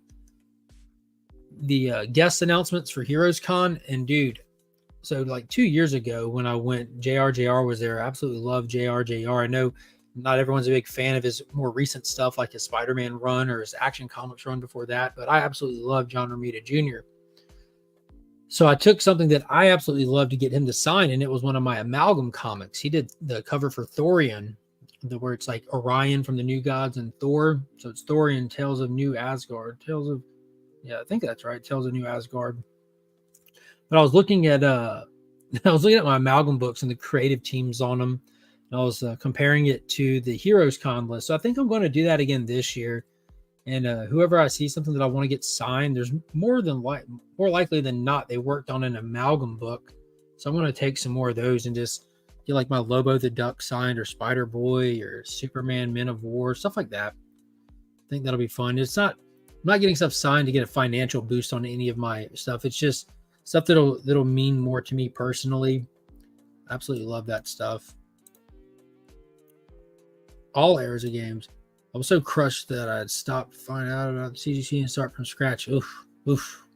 Speaker 1: guest announcements for Heroes Con, and dude, so like 2 years ago when I went, JR was there. I absolutely love JR. I know not everyone's a big fan of his more recent stuff like his Spider-Man run or his Action Comics run before that, but I absolutely love John Romita Jr. So I took something that I absolutely love to get him to sign, and it was one of my Amalgam comics. He did the cover for Thorian, where it's like Orion from the New Gods and Thor. So it's Thorian, Tales of New Asgard. I think that's right, Tales of New Asgard. But I was looking at my Amalgam books and the creative teams on them. And I was comparing it to the Heroes Con list. So I think I'm going to do that again this year. And whoever I see something that I want to get signed, there's more likely than not, they worked on an Amalgam book. So I'm going to take some more of those and just get like my Lobo the Duck signed, or Spider Boy, or Superman Men of War, stuff like that. I think that'll be fun. I'm not getting stuff signed to get a financial boost on any of my stuff. It's just stuff that'll mean more to me personally. Absolutely love that stuff. All eras of games. I was so crushed that I'd stopped finding out about the CGC and start from scratch. Oof.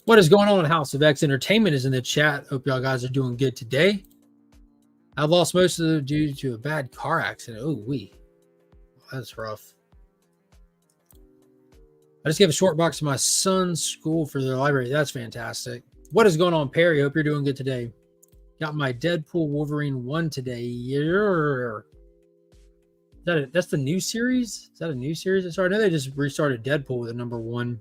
Speaker 1: What is going on? House of X Entertainment is in the chat. Hope y'all guys are doing good today. I've lost most of them due to a bad car accident. Oh, that's rough. I just gave a short box to my son's school for their library. That's fantastic. What is going on, Perry? Hope you're doing good today. Got my Deadpool Wolverine 1 today. Yeah. That's the new series? Is that a new series? Sorry, I know they just restarted Deadpool with a #1.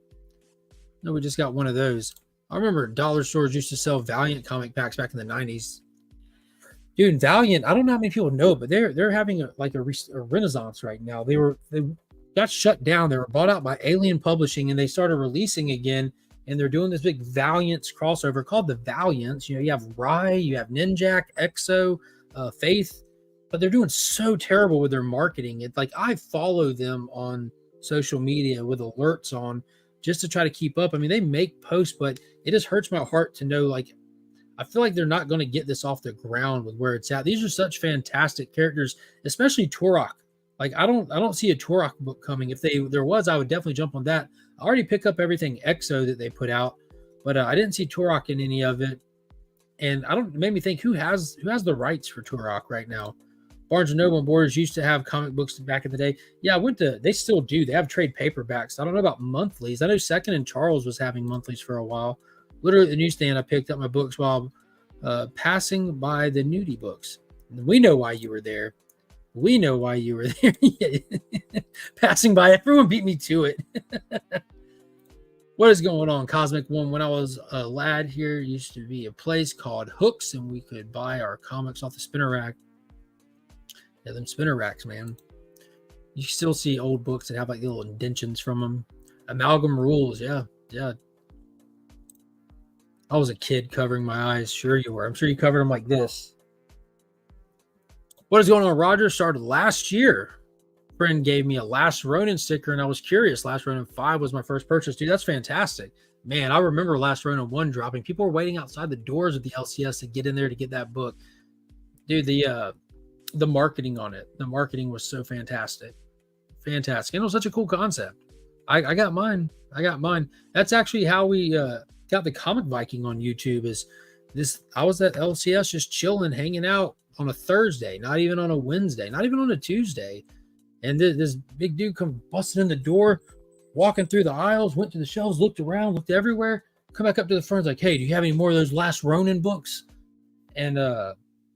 Speaker 1: No, we just got one of those. I remember dollar stores used to sell Valiant comic packs back in the 90s. Dude, Valiant, I don't know how many people know, but they're having a renaissance right now. They got shut down. They were bought out by Alien Publishing, and they started releasing again. And they're doing this big Valiants crossover called the Valiants. You know, you have Rye, you have Ninjak, Exo, Faith, but they're doing so terrible with their marketing. It's like I follow them on social media with alerts on just to try to keep up. I mean, they make posts, but it just hurts my heart to know, like, I feel like they're not going to get this off the ground with where it's at. These are such fantastic characters, especially Turok. Like, I don't see a Turok book coming. If there was, I would definitely jump on that. I already pick up everything EXO that they put out, but I didn't see Turok in any of it. And it made me think, who has the rights for Turok right now? Barnes & Noble and Borders used to have comic books back in the day. Yeah, they still do. They have trade paperbacks. I don't know about monthlies. I know Second and Charles was having monthlies for a while. Literally at the newsstand, I picked up my books while passing by the nudie books. We know why you were there. We know why you were there. Passing by, everyone beat me to it. What is going on, Cosmic One? When I was a lad, here used to be a place called Hooks, and we could buy our comics off the spinner rack. Yeah, them spinner racks, man. You still see old books that have like little indentions from them. Amalgam Rules, yeah. I was a kid covering my eyes. Sure you were. I'm sure you covered them like this. What is going on? Roger started last year. Friend gave me a Last Ronin sticker, and I was curious. Last Ronin 5 was my first purchase. Dude, that's fantastic. Man, I remember Last Ronin 1 dropping. People were waiting outside the doors of the LCS to get in there to get that book. Dude, the marketing on it. The marketing was so fantastic. Fantastic. And it was such a cool concept. I got mine. That's actually how we got the Comic Viking on YouTube. I was at LCS just chilling, hanging out on a Thursday, not even on a Wednesday, not even on a Tuesday. And this big dude come busting in the door, walking through the aisles, went to the shelves, looked around, looked everywhere, come back up to the front, like, hey, do you have any more of those Last Ronin books? And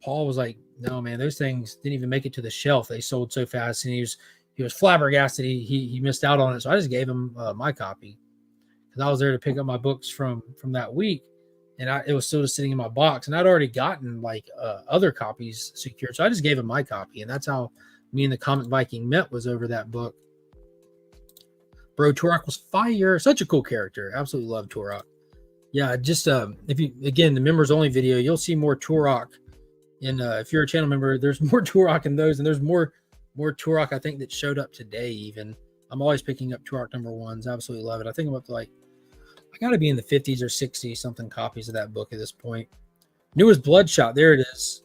Speaker 1: Paul was like, no, man, those things didn't even make it to the shelf. They sold so fast, and he was flabbergasted. He missed out on it. So I just gave him my copy because I was there to pick up my books from that week, and it was still just sitting in my box, and I'd already gotten like other copies secured. So I just gave him my copy, and that's how me and the Comic Viking met, was over that book. Bro, Turok was fire. Such a cool character. Absolutely love Turok. Yeah, just if you, again, the members only video, you'll see more Turok. And if you're a channel member, there's more Turok in those, and there's more Turok, I think, that showed up today even. I'm always picking up Turok #1s. Absolutely love it. I think I'm up to I got to be in the 50s or 60s something copies of that book at this point. Newest Bloodshot. There it is.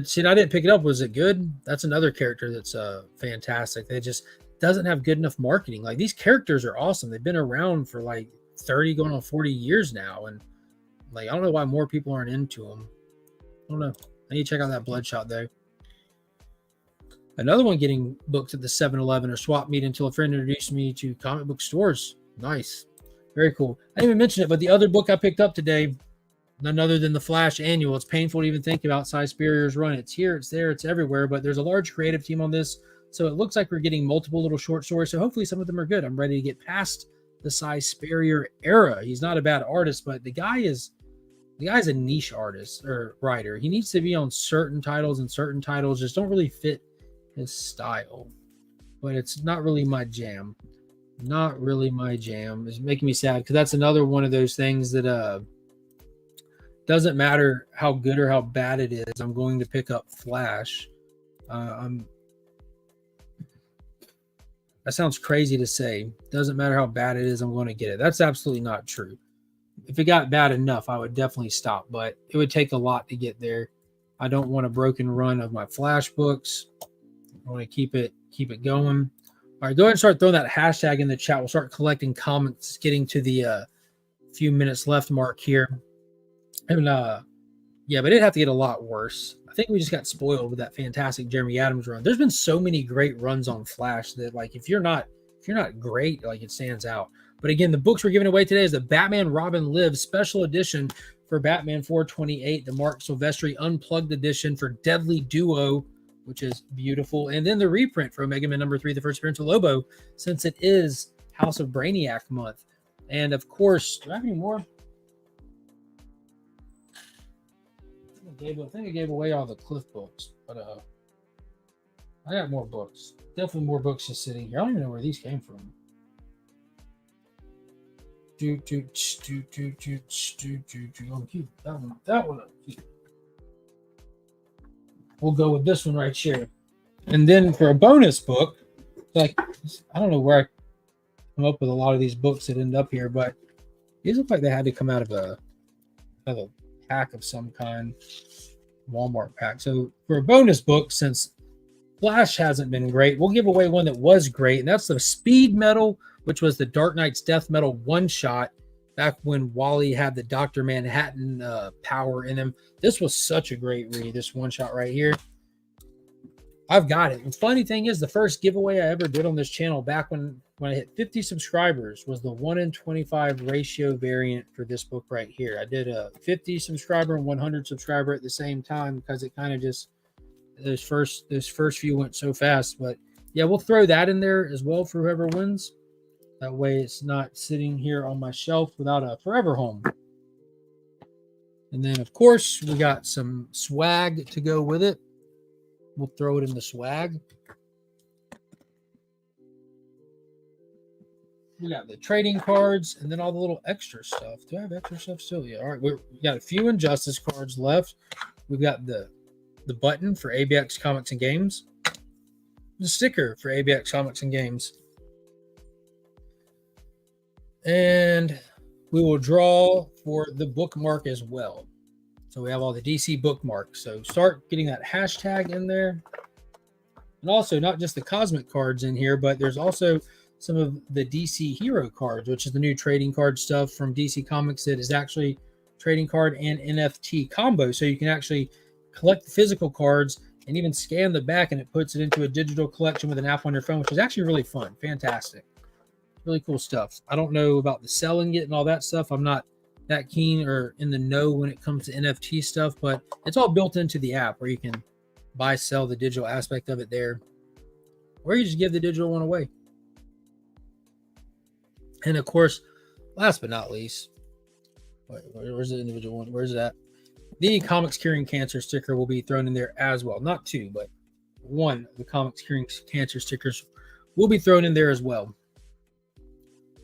Speaker 1: See, I didn't pick it up. Was it good? That's another character that's fantastic. They just doesn't have good enough marketing. Like, these characters are awesome. They've been around for like 30 going on 40 years now. And like, I don't know why more people aren't into them. I don't know. I need to check out that Bloodshot though. Another one getting booked at the 7-Eleven or swap meet until a friend introduced me to comic book stores. Nice. Very cool. I didn't even mention it, but the other book I picked up today, none other than the Flash Annual. It's painful to even think about Cy Spurrier's run. It's here, it's there, it's everywhere, but there's a large creative team on this. So it looks like we're getting multiple little short stories. So hopefully some of them are good. I'm ready to get past the Cy Spurrier era. He's not a bad artist, but the guy's a niche artist or writer. He needs to be on certain titles, and certain titles just don't really fit his style. But it's not really my jam. Not really my jam. It's making me sad because that's another one of those things that doesn't matter how good or how bad it is. I'm going to pick up Flash. That sounds crazy to say. Doesn't matter how bad it is, I'm going to get it. That's absolutely not true. If it got bad enough, I would definitely stop, but it would take a lot to get there. I don't want a broken run of my Flash books. I want to keep it going. All right, go ahead and start throwing that hashtag in the chat. We'll start collecting comments, getting to the few minutes left mark here. And yeah, but it'd have to get a lot worse. I think we just got spoiled with that fantastic Jeremy Adams run. There's been so many great runs on Flash that, like, if you're not great, like, it stands out. But again, the books we're giving away today is the Batman Robin Lives special edition for Batman 428, the Mark Silvestri Unplugged edition for Deadly Duo, which is beautiful. And then the reprint for Omega Man number 3, the first appearance of Lobo, since it is House of Brainiac month. And of course, do I have any more? I think I gave away all the Cliff books, but I got more books. Definitely more books just sitting here. I don't even know where these came from. I'm keep that one up. We'll go with this one right here. And then for a bonus book, like, I don't know where I come up with a lot of these books that end up here, but these look like they had to come out of a pack of some kind, Walmart pack. So for a bonus book, since Flash hasn't been great, we'll give away one that was great, and that's the Speed Metal, which was the Dark Knight's Death Metal one-shot back when Wally had the Dr. Manhattan power in him. This was such a great read, this one-shot right here. I've got it. The funny thing is, the first giveaway I ever did on this channel back when I hit 50 subscribers was the 1-in-25 ratio variant for this book right here. I did a 50 subscriber and 100 subscriber at the same time because it kind of just, those first few went so fast. But yeah, we'll throw that in there as well for whoever wins. That way it's not sitting here on my shelf without a forever home. And then, of course, we got some swag to go with it. We'll throw it in the swag. We got the trading cards and then all the little extra stuff. Do I have extra stuff still? Yeah. All right. We got a few Injustice cards left. We've got the button for ABX Comics and Games. The sticker for ABX Comics and Games. And we will draw for the bookmark as well. So we have all the DC bookmarks. So start getting that hashtag in there. And also not just the cosmic cards in here, but there's also some of the DC hero cards, which is the new trading card stuff from DC Comics that is actually trading card and NFT combo. So you can actually collect the physical cards and even scan the back, and it puts it into a digital collection with an app on your phone, which is actually really fun. Fantastic. Really cool stuff. I don't know about the selling it and all that stuff. I'm not that keen or in the know when it comes to NFT stuff, but it's all built into the app where you can buy, sell the digital aspect of it there, or you just give the digital one away. And of course, last but not least, where's the individual one? Where's that? The Comics Curing Cancer sticker will be thrown in there as well. Not two, but one of the Comics Curing Cancer stickers will be thrown in there as well.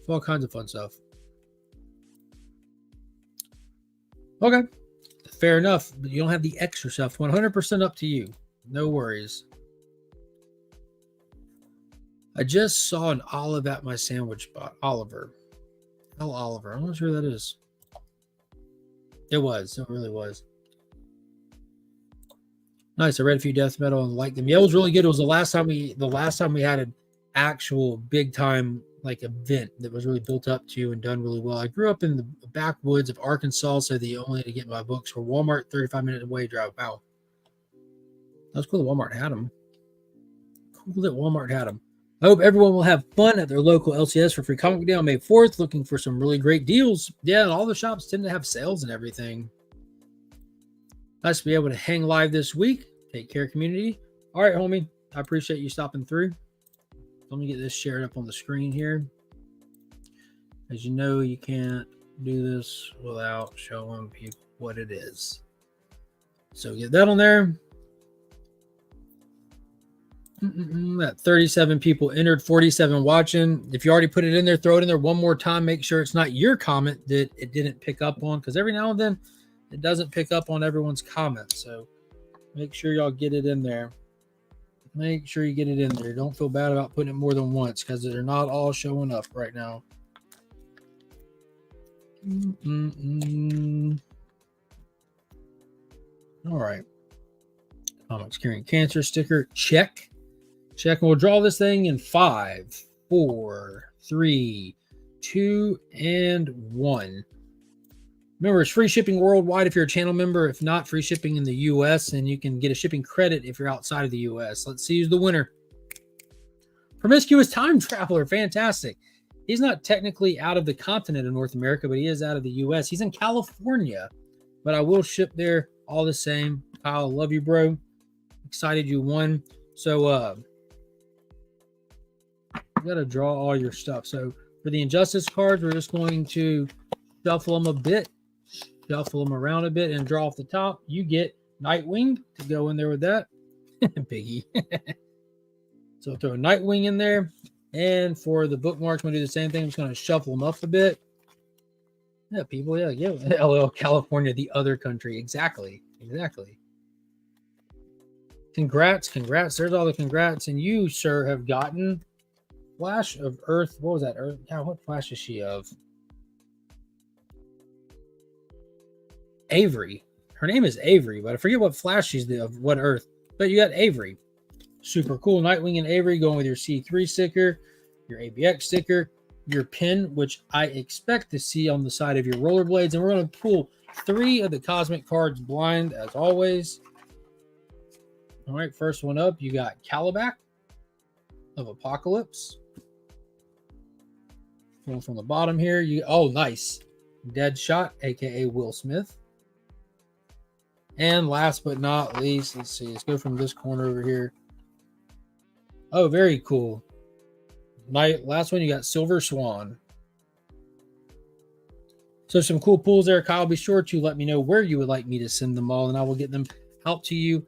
Speaker 1: All kinds of fun stuff. Okay, fair enough, but you don't have the extra stuff. 100% up to you. No worries. I just saw an olive at my sandwich spot. Oliver. Oh, Oliver. I'm not sure who that is. It was. It really was. Nice. I read a few death metal and liked them. Yeah, it was really good. It was the last time we had an actual big time like event that was really built up to and done really well. I grew up in the backwoods of Arkansas, so the only way to get my books were Walmart, 35-minute away drive. Wow. That was cool that Walmart had them. Cool that Walmart had them. I hope everyone will have fun at their local LCS for Free Comic Day on May 4th, looking for some really great deals. Yeah, all the shops tend to have sales and everything. Nice to be able to hang live this week. Take care, community. All right, homie. I appreciate you stopping through. Let me get this shared up on the screen here. As you know, you can't do this without showing people what it is. So get that on there. That 37 people entered, 47 watching. If you already put it in there, throw it in there one more time. Make sure it's not your comment that it didn't pick up on, because every now and then it doesn't pick up on everyone's comments. So make sure y'all get it in there. Make sure you get it in there. Don't feel bad about putting it more than once, because they're not all showing up right now. All right. Comics Curing Cancer sticker. Check. Check. And we'll draw this thing in 5, 4, 3, 2, and 1. Remember, it's free shipping worldwide if you're a channel member. If not, free shipping in the U.S. and you can get a shipping credit if you're outside of the U.S. Let's see who's the winner. Promiscuous Time Traveler, fantastic. He's not technically out of the continent of North America, but he is out of the U.S. He's in California, but I will ship there all the same. Kyle, love you, bro. Excited you won. So, you got to draw all your stuff. So, for the Injustice cards, we're just going to shuffle them a bit, shuffle them around a bit, and draw off the top. You get Nightwing to go in there with that. Piggy. So, throw a Nightwing in there. And for the bookmarks, I'm going to do the same thing. I'm just going to shuffle them up a bit. Yeah, people, yeah. LL California, the other country. Exactly. Congrats. There's all the congrats. And you, sir, have gotten Flash of Earth. What was that? Earth? God, what Flash is she of? Avery. Her name is Avery, but I forget what Flash she's of, what Earth. But you got Avery. Super cool. Nightwing and Avery going with your C3 sticker, your ABX sticker, your pin, which I expect to see on the side of your rollerblades. And we're going to pull 3 of the Cosmic cards blind, as always. All right, first one up, you got Calabac of Apocalypse. Going from the bottom here, nice. Deadshot, aka Will Smith. And last but not least, let's go from this corner over here. Oh, very cool. Last one, you got Silver Swan. So some cool pulls there, Kyle. Be sure to let me know where you would like me to send them all, and I will get them out to you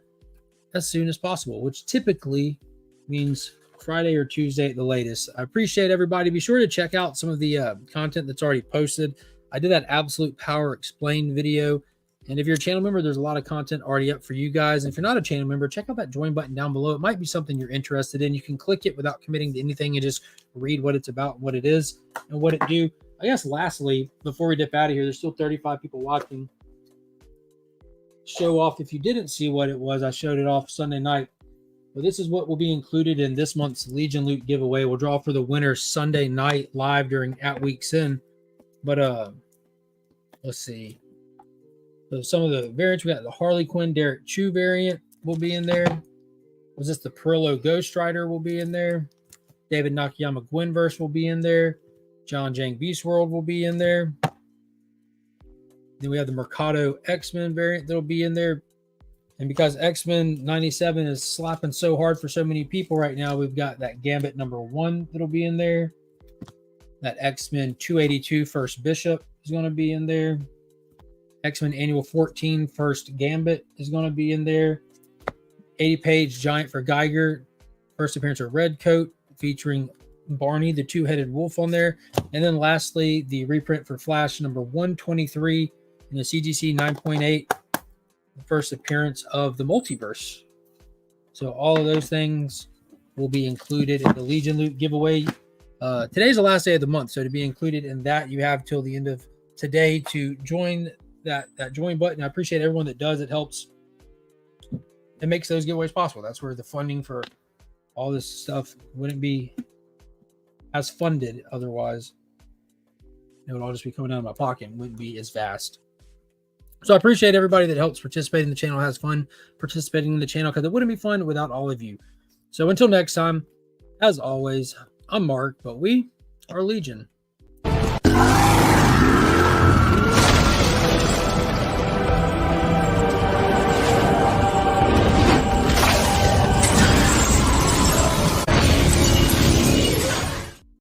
Speaker 1: as soon as possible, which typically means Friday or Tuesday at the latest. I appreciate everybody. Be sure to check out some of the content that's already posted. I did that Absolute Power Explained video. And if you're a channel member, there's a lot of content already up for you guys. And if you're not a channel member, check out that join button down below. It might be something you're interested in. You can click it without committing to anything and just read what it's about, what it is, and what it do. I guess lastly, before we dip out of here, there's still 35 people watching. Show off, if you didn't see what it was, I showed it off Sunday night. But this is what will be included in this month's Legion Loot giveaway. We'll draw for the winner Sunday night live during At Week's End. But let's see. So some of the variants, we got the Harley Quinn Derek Chu variant will be in there. Was this the Perillo Ghost Rider will be in there? David Nakayama Gwynverse will be in there. John Jang Beast World will be in there. Then we have the Mercado X-Men variant that'll be in there. And because X-Men 97 is slapping so hard for so many people right now, we've got that Gambit #1 that'll be in there. That X-Men 282 First Bishop is going to be in there. X-Men Annual 14 First Gambit is going to be in there. 80-page Giant for Geiger. First appearance of Redcoat featuring Barney, the two-headed wolf on there. And then lastly, the reprint for Flash number 123 in the CGC 9.8. The first appearance of the Multiverse. So all of those things will be included in the Legion Loot giveaway. Today's the last day of the month, so to be included in that, you have till the end of today to join that join button. I appreciate everyone that does. It helps. It makes those giveaways possible. That's where the funding for all this stuff wouldn't be as funded otherwise. It would all just be coming out of my pocket and wouldn't be as vast. So I appreciate everybody that helps participate in the channel, has fun participating in the channel, because it wouldn't be fun without all of you. So until next time, as always, I'm Mark, but we are Legion.